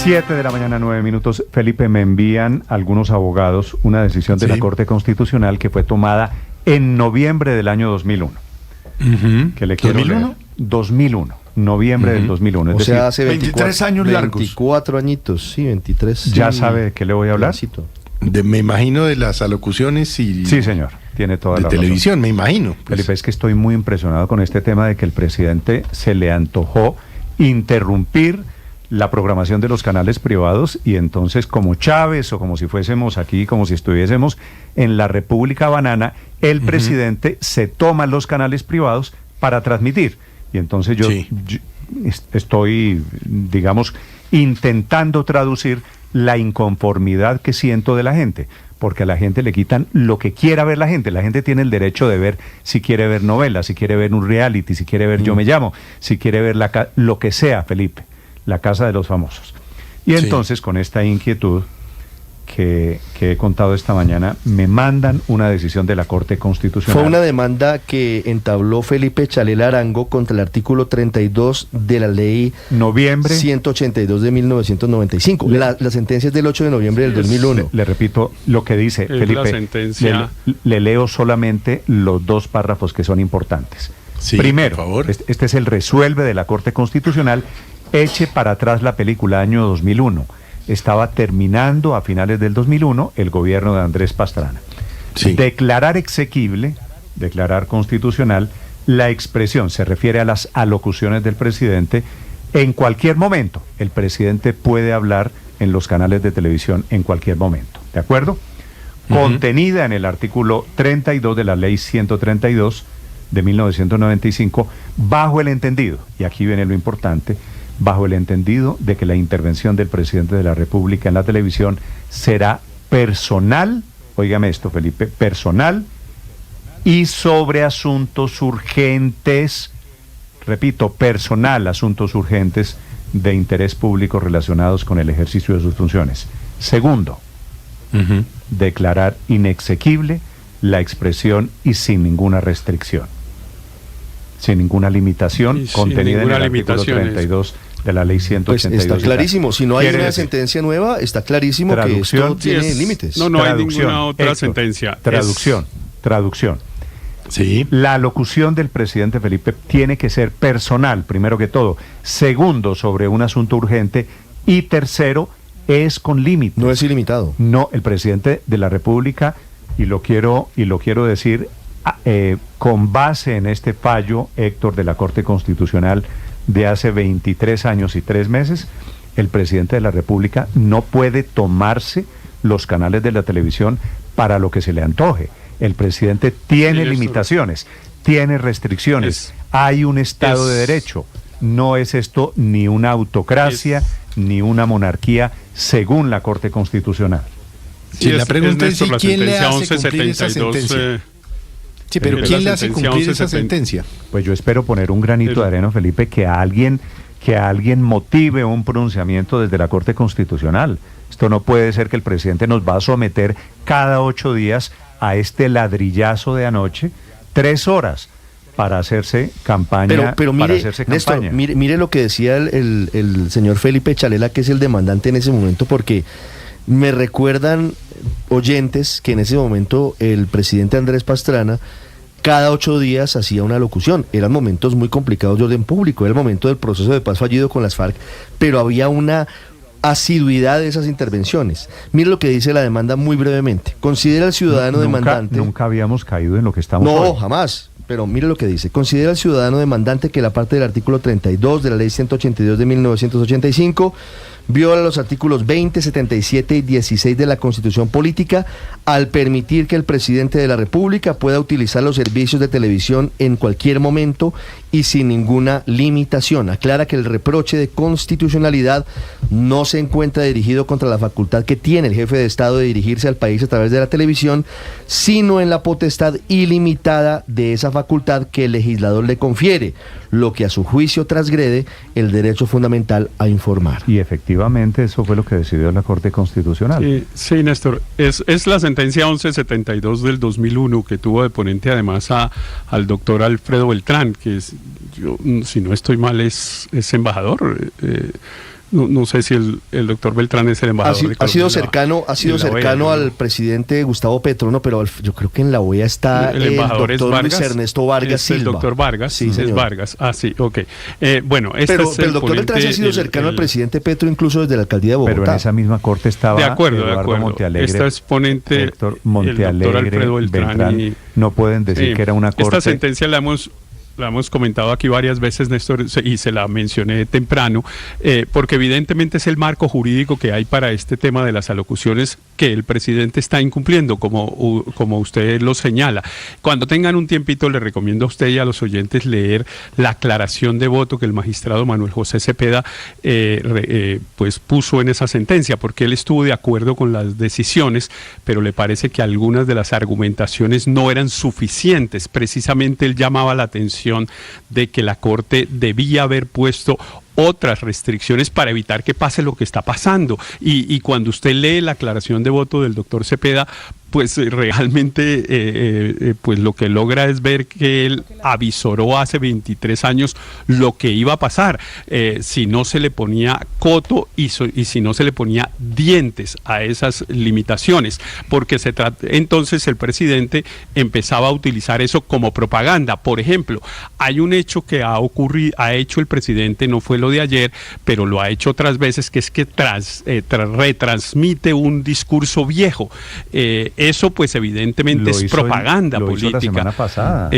7 de la mañana, 9 minutos. Felipe, me envían algunos abogados una decisión de la Corte Constitucional que fue tomada en noviembre del año 2001. Que le quiero leer. 2001, noviembre del 2001. Es decir, hace 23 años largos. 24 añitos, sí, 23. ¿Ya sabe de qué le voy a hablar? Me imagino de las alocuciones y... Sí, señor, tiene toda la televisión, razón. me imagino. Pues. Felipe, es que estoy muy impresionado con este tema de que el presidente se le antojó interrumpir la programación de los canales privados y entonces como Chávez o como si fuésemos aquí, como si estuviésemos en la República Banana, el presidente se toma los canales privados para transmitir. Y entonces yo estoy, digamos, intentando traducir la inconformidad que siento de la gente, porque a la gente le quitan lo que quiera ver la gente. La gente tiene el derecho de ver si quiere ver novelas, si quiere ver un reality, si quiere ver Yo Me Llamo, si quiere ver lo que sea, Felipe, la Casa de los Famosos. Y entonces, con esta inquietud que he contado esta mañana, me mandan una decisión de la Corte Constitucional. Fue una demanda que entabló Felipe Chalela Arango contra el artículo 32 de la ley 182 de 1995. La sentencia es del 8 de noviembre del 2001. Le repito lo que dice Felipe. La sentencia. Le leo solamente los dos párrafos que son importantes. Sí, primero, por favor. Este es el resuelve de la Corte Constitucional. Eche para atrás la película año 2001. Estaba terminando a finales del 2001 el gobierno de Andrés Pastrana. Declarar exequible, declarar constitucional, la expresión se refiere a las alocuciones del presidente. En cualquier momento, el presidente puede hablar en los canales de televisión en cualquier momento, ¿de acuerdo? Contenida en el artículo 32 de la ley 132 de 1995, bajo el entendido, y aquí viene lo importante, bajo el entendido de que la intervención del presidente de la República en la televisión será personal, óigame esto, Felipe, personal y sobre asuntos urgentes, repito, personal, asuntos urgentes de interés público relacionados con el ejercicio de sus funciones. Segundo, declarar inexequible la expresión y sin ninguna restricción, sin ninguna limitación contenida en el artículo 32 de la ley 182. Pues está clarísimo, si no hay una sentencia nueva, está clarísimo que esto tiene límites. No hay ninguna otra sentencia. Traducción. Sí. La alocución del presidente Felipe tiene que ser personal, primero que todo. Segundo, sobre un asunto urgente. Y tercero, es con límites. No es ilimitado. No, el presidente de la República, y lo quiero decir con base en este fallo, Héctor, de la Corte Constitucional de hace 23 años y 3 meses, el presidente de la República no puede tomarse los canales de la televisión para lo que se le antoje. El presidente tiene limitaciones, tiene restricciones, hay un Estado de Derecho. No es esto ni una autocracia ni una monarquía, según la Corte Constitucional. Sí, la pregunta es quién le hace cumplir esa sentencia. Sí, pero ¿quién le hace cumplir esa sentencia? Pues yo espero poner un granito de arena, Felipe, que alguien motive un pronunciamiento desde la Corte Constitucional. Esto no puede ser que el presidente nos va a someter cada 8 días a este ladrillazo de anoche, 3 horas para hacerse campaña. Pero mire, Néstor, mire lo que decía el señor Felipe Chalela, que es el demandante en ese momento, porque me recuerdan oyentes que en ese momento el presidente Andrés Pastrana cada 8 días hacía una locución. Eran momentos muy complicados de orden público, era el momento del proceso de paz fallido con las FARC, pero había una asiduidad de esas intervenciones. Mire lo que dice la demanda muy brevemente. Considera al ciudadano demandante... Nunca habíamos caído en lo que estamos hoy. No, jamás. Pero mire lo que dice. Considera al ciudadano demandante que la parte del artículo 32 de la ley 182 de 1985 viola los artículos 20, 77 y 16 de la Constitución Política al permitir que el presidente de la República pueda utilizar los servicios de televisión en cualquier momento y sin ninguna limitación. Aclara que el reproche de constitucionalidad no se encuentra dirigido contra la facultad que tiene el jefe de Estado de dirigirse al país a través de la televisión, sino en la potestad ilimitada de esa facultad que el legislador le confiere, lo que a su juicio transgrede el derecho fundamental a informar. Y efectivamente eso fue lo que decidió la Corte Constitucional. Sí, Néstor, es la sentencia 1172 del 2001 que tuvo de ponente además al doctor Alfredo Beltrán, que es, yo, si no estoy mal, es embajador no sé si el doctor Beltrán es el embajador de Colombia. Ha sido cercano al presidente Gustavo Petro, ¿no? Pero yo creo que en la OEA está el embajador doctor es Vargas, Luis Ernesto Vargas Silva. El doctor Vargas, sí, es Vargas. Ah, sí, ok. Bueno, pero el doctor Beltrán sí ha sido cercano al presidente Petro, incluso desde la alcaldía de Bogotá. Pero en esa misma corte estaba de acuerdo. Montealegre. Esta exponente, Héctor Montealegre, el doctor Alfredo Beltrán. No pueden decir que era una corte. Esta sentencia la hemos comentado aquí varias veces, Néstor, y se la mencioné temprano, porque evidentemente es el marco jurídico que hay para este tema de las alocuciones que el presidente está incumpliendo, como usted lo señala. Cuando tengan un tiempito, le recomiendo a usted y a los oyentes leer la aclaración de voto que el magistrado Manuel José Cepeda pues puso en esa sentencia, porque él estuvo de acuerdo con las decisiones, pero le parece que algunas de las argumentaciones no eran suficientes. Precisamente él llamaba la atención de que la Corte debía haber puesto otras restricciones para evitar que pase lo que está pasando. Y cuando usted lee la aclaración de voto del doctor Cepeda, pues realmente pues lo que logra es ver que él avisoró hace 23 años lo que iba a pasar si no se le ponía coto y si no se le ponía dientes a esas limitaciones, porque entonces el presidente empezaba a utilizar eso como propaganda. Por ejemplo, hay un hecho que ha hecho el presidente, no fue lo de ayer, pero lo ha hecho otras veces, que es que retransmite un discurso viejo. Eso pues evidentemente es propaganda política. Lo hizo la semana pasada.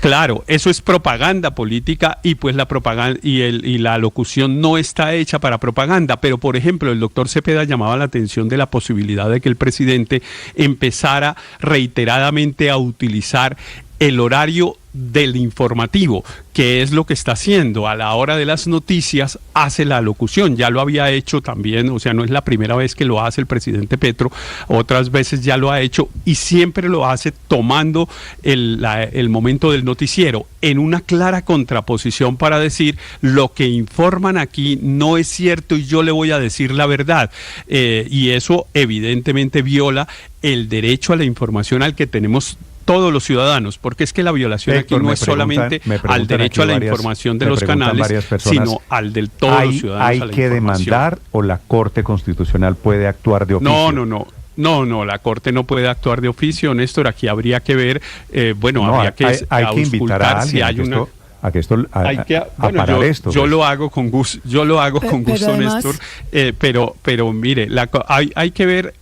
Claro, eso es propaganda política y pues la propaganda y la alocución no está hecha para propaganda, pero por ejemplo el doctor Cepeda llamaba la atención de la posibilidad de que el presidente empezara reiteradamente a utilizar el horario del informativo, que es lo que está haciendo. A la hora de las noticias hace la locución, ya lo había hecho también, o sea, no es la primera vez que lo hace el presidente Petro, otras veces ya lo ha hecho y siempre lo hace tomando el momento del noticiero en una clara contraposición para decir lo que informan aquí no es cierto y yo le voy a decir la verdad, y eso evidentemente viola el derecho a la información al que tenemos todos los ciudadanos, porque es que la violación Héctor, aquí no es solamente al derecho a la información de los canales, sino al de todos los ciudadanos. ¿Hay que demandar o la Corte Constitucional puede actuar de oficio? No, la Corte no puede actuar de oficio, Néstor. Aquí habría que ver, habría que invitar a alguien, si hay una... Yo lo hago con gusto, además, Néstor, pero mire, hay que ver.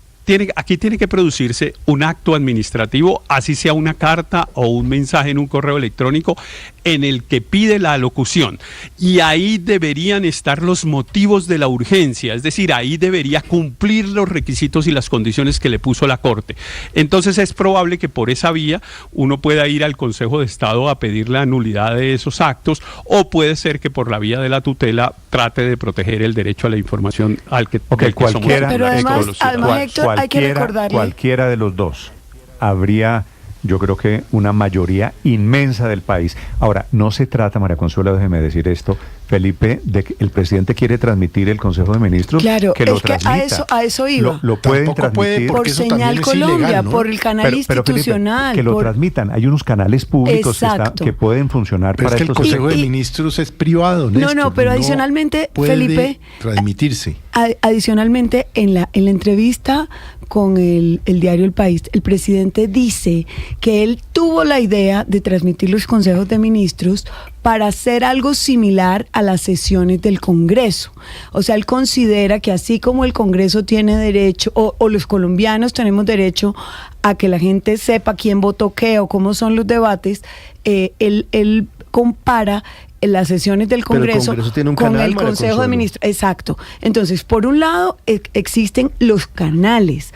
Aquí tiene que producirse un acto administrativo, así sea una carta o un mensaje en un correo electrónico en el que pide la alocución, y ahí deberían estar los motivos de la urgencia, es decir, ahí debería cumplir los requisitos y las condiciones que le puso la Corte. Entonces es probable que por esa vía uno pueda ir al Consejo de Estado a pedir la nulidad de esos actos, o puede ser que por la vía de la tutela trate de proteger el derecho a la información al que, cualquiera, pero además, Héctor, hay que recordarle. Cualquiera de los dos habría, yo creo que una mayoría inmensa del país. Ahora, no se trata, María Consuelo, déjeme decir esto, Felipe, de que el presidente quiere transmitir el Consejo de Ministros, claro, que lo transmita. Que a eso iba. Lo pueden transmitir por Señal Colombia, ilegal, ¿no? Por el canal institucional. Felipe, que lo transmitan. Hay unos canales públicos que pueden funcionar pero para es que estos el Consejo de Ministros es privado, Néstor. No, pero adicionalmente, puede Felipe, transmitirse. Adicionalmente, en la entrevista con el diario El País, el presidente dice que él tuvo la idea de transmitir los consejos de ministros para hacer algo similar a las sesiones del Congreso. O sea, él considera que así como el Congreso tiene derecho, o los colombianos tenemos derecho a que la gente sepa quién votó qué o cómo son los debates, él compara las sesiones del Congreso con el Consejo de Ministros. Exacto. Entonces, por un lado, existen los canales.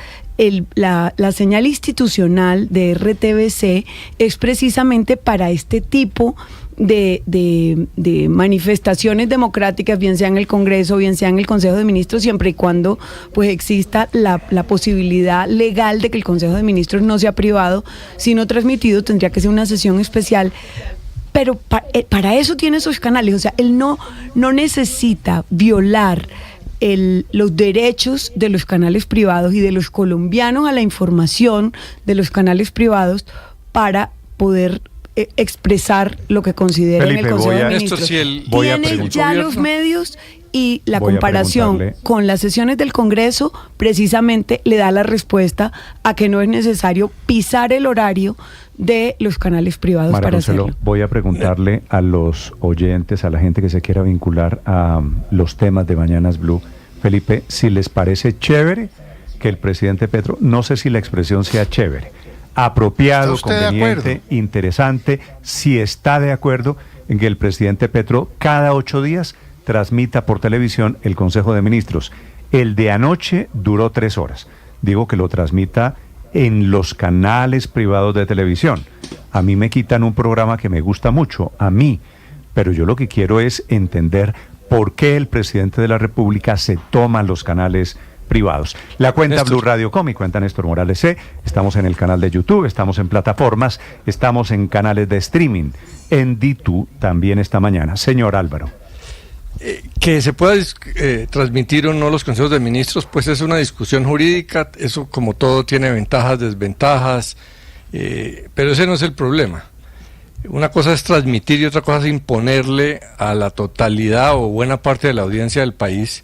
La señal institucional de RTBC es precisamente para este tipo de manifestaciones democráticas, bien sea en el Congreso, bien sea en el Consejo de Ministros, siempre y cuando pues exista la posibilidad legal de que el Consejo de Ministros no sea privado, sino transmitido. Tendría que ser una sesión especial. Pero para eso tiene esos canales. O sea, él no necesita violar los derechos de los canales privados y de los colombianos a la información de los canales privados para poder expresar lo que considera en el Consejo de Ministros. Tiene ya los medios y la comparación con las sesiones del Congreso precisamente le da la respuesta a que no es necesario pisar el horario de los canales privados para hacerlo. Voy a preguntarle a los oyentes, a la gente que se quiera vincular a los temas de Mañanas Blue, Felipe, si les parece chévere que el presidente Petro, no sé si la expresión sea chévere, apropiado, conveniente, interesante, si está de acuerdo en que el presidente Petro cada 8 días transmita por televisión el Consejo de Ministros. El de anoche duró 3 horas. Digo que lo transmita en los canales privados de televisión. A mí me quitan un programa que me gusta mucho, a mí, pero yo lo que quiero es entender por qué el presidente de la República se toma los canales privados. La cuenta Blue Radio Com y cuenta Néstor Morales C. Estamos en el canal de YouTube, estamos en plataformas, estamos en canales de streaming, en D2 también esta mañana. Señor Álvaro. Que se pueda transmitir o no los consejos de ministros, pues es una discusión jurídica, eso como todo tiene ventajas, desventajas, pero ese no es el problema. Una cosa es transmitir y otra cosa es imponerle a la totalidad o buena parte de la audiencia del país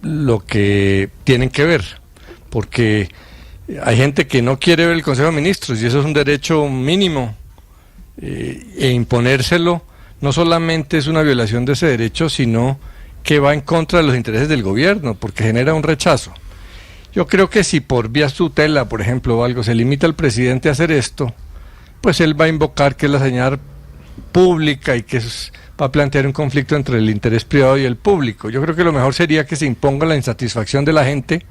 lo que tienen que ver, porque hay gente que no quiere ver el Consejo de Ministros y eso es un derecho mínimo, e imponérselo no solamente es una violación de ese derecho, sino que va en contra de los intereses del gobierno, porque genera un rechazo. Yo creo que si por vía tutela, por ejemplo, o algo, se limita al presidente a hacer esto, pues él va a invocar que es la señal pública y que va a plantear un conflicto entre el interés privado y el público. Yo creo que lo mejor sería que se imponga la insatisfacción de la gente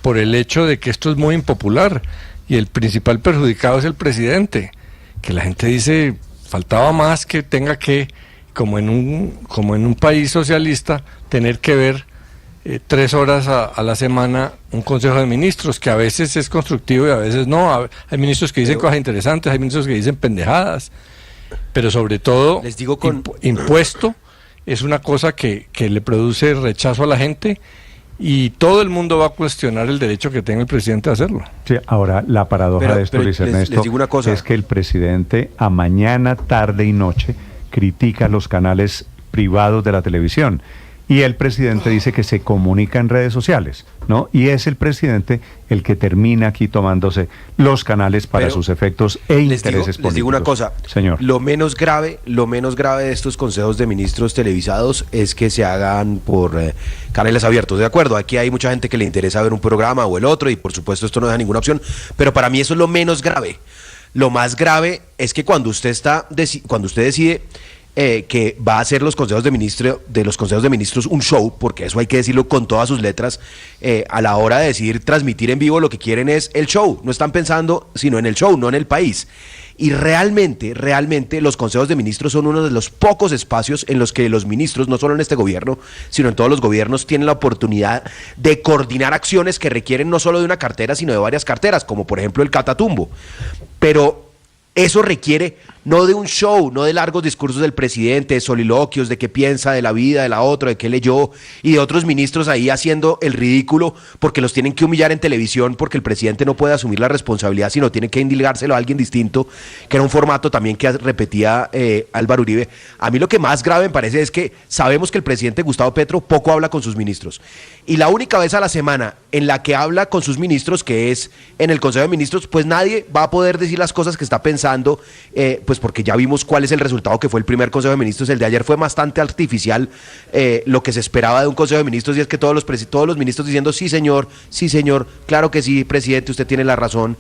por el hecho de que esto es muy impopular y el principal perjudicado es el presidente, que la gente dice... Faltaba más que tenga que, como en un país socialista, tener que ver 3 horas a la semana un Consejo de Ministros, que a veces es constructivo y a veces no. Hay ministros que dicen cosas interesantes, hay ministros que dicen pendejadas, pero sobre todo, les digo impuesto es una cosa que le produce rechazo a la gente. Y todo el mundo va a cuestionar el derecho que tenga el presidente a hacerlo. Sí, ahora la paradoja de esto, Luis Ernesto, les digo una cosa. Es que el presidente a mañana, tarde y noche critica los canales privados de la televisión. Y el presidente dice que se comunica en redes sociales, ¿no? Y es el presidente el que termina aquí tomándose los canales para sus efectos e intereses políticos. Les digo una cosa, señor. Lo menos grave de estos consejos de ministros televisados es que se hagan por canales abiertos, ¿de acuerdo? Aquí hay mucha gente que le interesa ver un programa o el otro y por supuesto esto no deja ninguna opción, pero para mí eso es lo menos grave. Lo más grave es que cuando usted decide que va a hacer los consejos de ministros un show, porque eso hay que decirlo con todas sus letras, a la hora de decidir transmitir en vivo lo que quieren es el show, no están pensando sino en el show, no en el país. Y realmente los consejos de ministros son uno de los pocos espacios en los que los ministros, no solo en este gobierno, sino en todos los gobiernos, tienen la oportunidad de coordinar acciones que requieren no solo de una cartera, sino de varias carteras, como por ejemplo el Catatumbo. Pero eso requiere no de un show, no de largos discursos del presidente, de soliloquios, de qué piensa de la vida de la otra, de qué leyó, y de otros ministros ahí haciendo el ridículo porque los tienen que humillar en televisión porque el presidente no puede asumir la responsabilidad, sino tiene que indilgárselo a alguien distinto, que era un formato también que repetía Álvaro Uribe. A mí lo que más grave me parece es que sabemos que el presidente Gustavo Petro poco habla con sus ministros, y la única vez a la semana en la que habla con sus ministros, que es en el Consejo de Ministros, pues nadie va a poder decir las cosas que está pensando, pues porque ya vimos cuál es el resultado que fue el primer Consejo de Ministros. El de ayer fue bastante artificial, lo que se esperaba de un Consejo de Ministros, y es que todos los ministros diciendo sí señor, claro que sí, presidente, usted tiene la razón,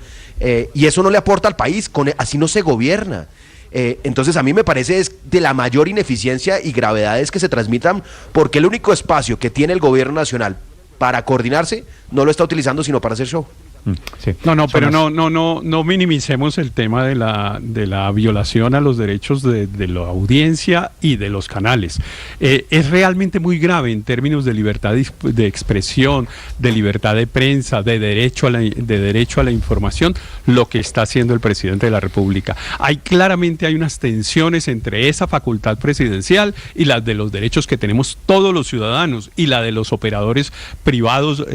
y eso no le aporta al país, así no se gobierna. Entonces a mí me parece es de la mayor ineficiencia y gravedades que se transmitan, porque el único espacio que tiene el gobierno nacional para coordinarse no lo está utilizando sino para hacer show. Sí. Pero no minimicemos el tema de la violación a los derechos de la audiencia y de los canales. Es realmente muy grave en términos de libertad de expresión, de libertad de prensa, de derecho a la información, lo que está haciendo el presidente de la República. Claramente hay unas tensiones entre esa facultad presidencial y las de los derechos que tenemos todos los ciudadanos, y la de los operadores privados,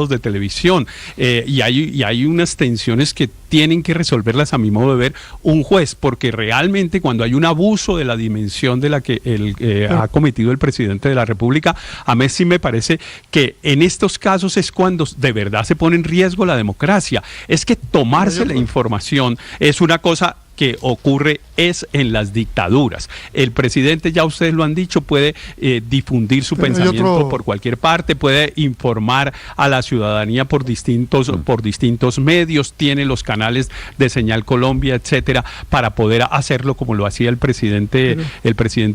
de televisión televisión, y hay unas tensiones que tienen que resolverlas, a mi modo de ver, un juez, porque realmente cuando hay un abuso de la dimensión de la que ha cometido el presidente de la República, a mí sí me parece que en estos casos es cuando de verdad se pone en riesgo la democracia. Es que tomarse la información es una cosa que ocurre es en las dictaduras. El presidente, ya ustedes lo han dicho, puede difundir su pensamiento por cualquier parte, puede informar a la ciudadanía por distintos medios, tiene los canales de Señal Colombia, etcétera, para poder hacerlo como lo hacía el presidente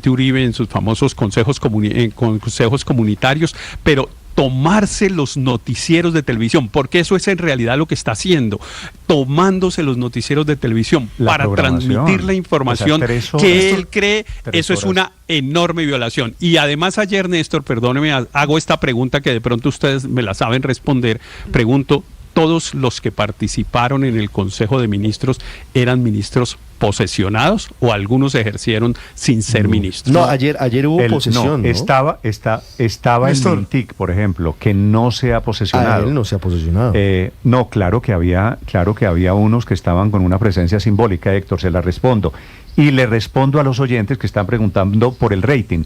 Uribe en sus famosos consejos comunitarios, pero tomarse los noticieros de televisión, porque eso es en realidad lo que está haciendo, tomándose los noticieros de televisión para transmitir la información que él cree, eso es una enorme violación. Y además ayer, Néstor, perdóneme, hago esta pregunta que de pronto ustedes me la saben responder, pregunto, ¿todos los que participaron en el Consejo de Ministros eran ministros posesionados o algunos ejercieron sin ser ministros? No, ayer hubo posesión, ¿no? Estaba el Mintic, por ejemplo, que no se ha posesionado. Él no se ha posesionado. No, claro que había unos que estaban con una presencia simbólica, Héctor, se la respondo. Y le respondo a los oyentes que están preguntando por el rating.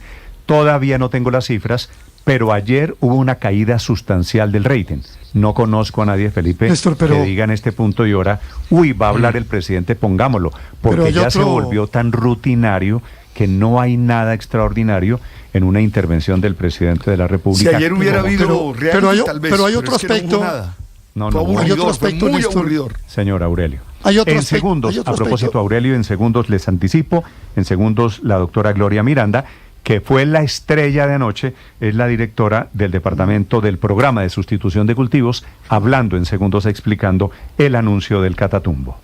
Todavía no tengo las cifras, pero ayer hubo una caída sustancial del rating. No conozco a nadie, Felipe, Néstor, que diga en este punto y hora, va a hablar el presidente, pongámoslo, porque ya se volvió tan rutinario que no hay nada extraordinario en una intervención del presidente de la República. Si ayer hubiera habido reality, tal vez. Pero hay otro aspecto. Hay otro aspecto, muy aburridor. Señor Aurelio. En segundos, a propósito, Aurelio, en segundos les anticipo, en segundos la doctora Gloria Miranda, que fue la estrella de anoche, es la directora del Departamento del Programa de Sustitución de Cultivos, hablando en segundos, explicando el anuncio del Catatumbo.